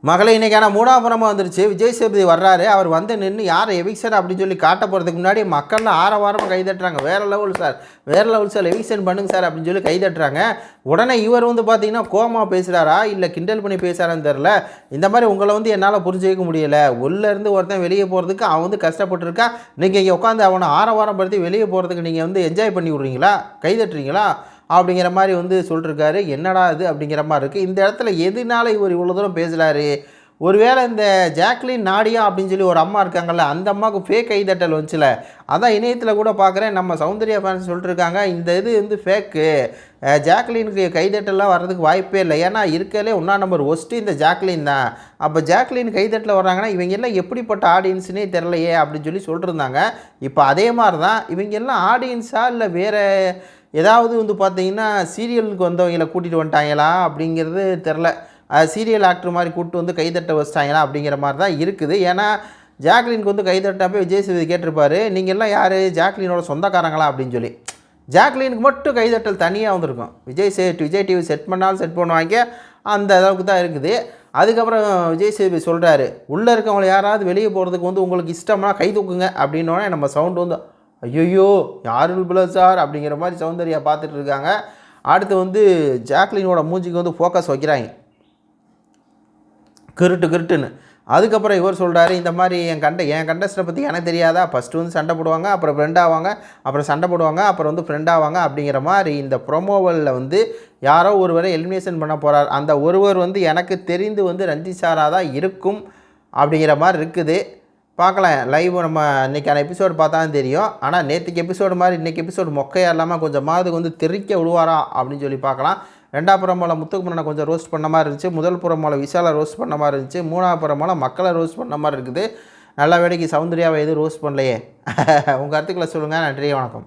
மகளே இன்றைக்கான 3ஆம் படமாக வந்துருச்சு. விஜய் சேதுபதி வர்றாரு. அவர் வந்து நின்று யார் எவிக்ஷன் அப்படின்னு சொல்லி காட்ட போகிறதுக்கு முன்னாடி மக்கள்லாம் ஆரவாரமாக கைதட்டுறாங்க. வேறு லெவல் சார், வேறு லெவல் சார், எவிக்ஷன் பண்ணுங்க சார் அப்படின்னு சொல்லி கைதட்டுறாங்க. உடனே இவர் வந்து பார்த்தீங்கன்னா கோமா பேசுகிறாரா இல்லை கிண்டல் பண்ணி பேசுகிறான்னு தெரில. இந்த மாதிரி உங்களை வந்து என்னால் புரிஞ்சுக்க முடியலை. உள்ளேருந்து ஒருத்தன் வெளியே போகிறதுக்கு அவன் வந்து கஷ்டப்பட்டுருக்கா. நீங்கள் இங்கே உட்காந்து அவனை ஆரவாரம் படுத்தி வெளியே போகிறதுக்கு நீங்கள் வந்து என்ஜாய் பண்ணி விட்றீங்களா, கைதட்டுறீங்களா அப்படிங்கிற மாதிரி வந்து சொல்லிருக்காரு. என்னடா இது அப்படிங்கிற மாதிரி இருக்குது. இந்த இடத்துல எதுனால இவர் இவ்வளோ தூரம் பேசுகிறாரு? ஒருவேளை இந்த ஜாக்லின் நாடியா அப்படின்னு சொல்லி ஒரு அம்மா இருக்காங்கல்ல, அந்த அம்மாவுக்கு ஃபேக் கைதட்டல் வந்துச்சுல, அதான் இணையத்தில் கூட பார்க்குறேன். நம்ம சௌந்தர்யா ஃபேன்ஸ் சொல்லிட்டுருக்காங்க, இந்த இது வந்து ஃபேக்கு, ஜாக்லினுக்கு கைதட்டல்லாம் வர்றதுக்கு வாய்ப்பே இல்லை. ஏன்னா இருக்கலே ஒன்றா நம்பர் ஒஸ்ட்டு இந்த ஜாக்லின் தான். அப்போ ஜாக்லின் கைதட்டில் வர்றாங்கன்னா இவங்க எல்லாம் எப்படிப்பட்ட ஆடியன்ஸுனே தெரிலையே அப்படின்னு சொல்லி சொல்லிட்டுருந்தாங்க. இப்போ அதே மாதிரி தான் இவங்க எல்லாம் ஆடியன்ஸா இல்லை வேறு ஏதாவது வந்து பார்த்தீங்கன்னா சீரியலுக்கு வந்தவங்களை கூட்டிகிட்டு வந்துட்டாங்களா அப்படிங்கிறது தெரில. சீரியல் ஆக்டர் மாதிரி கூப்பிட்டு வந்து கைதட்ட வச்சிட்டாங்களா அப்படிங்கிற மாதிரி தான் இருக்குது. ஏன்னா ஜாக்லினுக்கு வந்து கைதட்டப்போ விஜய் சேதுபதி கேட்டிருப்பாரு, நீங்கள் எல்லாம் யார் ஜாக்லினோட சொந்தக்காரங்களா அப்படின்னு சொல்லி. ஜாக்லினுக்கு மட்டும் கைதட்டல் தனியாக வந்திருக்கும். விஜய் டிவி செட் பண்ணாலும் செட் பண்ணுவாங்க, அந்த அளவுக்கு தான் இருக்குது. அதுக்கப்புறம் விஜய் சேதுபதி சொல்கிறாரு, உள்ளே இருக்கவங்களை யாராவது வெளியே போகிறதுக்கு வந்து உங்களுக்கு இஷ்டம்னா கை தூக்குங்க அப்படின்னோடனே நம்ம சவுண்டு வந்து ஐயோ யாருல் பிள்ளை சார் அப்படிங்கிற மாதிரி சௌந்தர்யா பார்த்துட்டு இருக்காங்க. அடுத்து வந்து ஜாக்லினோட மூஞ்சிக்கு வந்து ஃபோக்கஸ் வைக்கிறாங்க, கிருட்டுன்னு. அதுக்கப்புறம் இவர் சொல்கிறாரு, இந்த மாதிரி என் கண்டஸ்டை பற்றி எனக்கு தெரியாதா, ஃபஸ்ட்டு வந்து சண்டை போடுவாங்க, அப்புறம் ஃப்ரெண்ட் ஆவாங்க, அப்புறம் சண்டை போடுவாங்க, அப்புறம் வந்து ஃப்ரெண்ட் ஆவாங்க அப்படிங்கிற மாதிரி இந்த ப்ரொமோவலில் வந்து யாரோ ஒருவரை எலிமினேஷன் பண்ண போகிறார். அந்த ஒருவர் வந்து எனக்கு தெரிந்து வந்து ரஞ்சித் சாராக தான் இருக்கும் அப்படிங்கிற மாதிரி இருக்குது. பார்க்கலாம், லைவ் நம்ம இன்றைக்கான எபிசோடு பார்த்தா தான் தெரியும். ஆனால் நேற்றுக்கு எபிசோடு மாதிரி இன்றைக்கி எபிசோடு மொக்கையாக இல்லாமல் கொஞ்சமாவது வந்து தெரிக்க விடுவாரா அப்படின்னு சொல்லி பார்க்கலாம். 2ஆம் புறமோல முத்துக்குமரனை கொஞ்சம் ரோஸ்ட் பண்ண மாதிரி இருந்துச்சு. முதல் புறமோல விஷாலை ரோஸ்ட் பண்ண மாதிரி இருந்துச்சு. 3ஆம் புறமோல மக்களை ரோஸ்ட் பண்ண மாதிரி இருக்குது. நல்ல வேலைக்கு சௌந்தர்யாவை எதுவும் ரோஸ்ட் பண்ணலையே. உங்கள் கருத்துக்களை சொல்லுங்கள். நன்றி, வணக்கம்.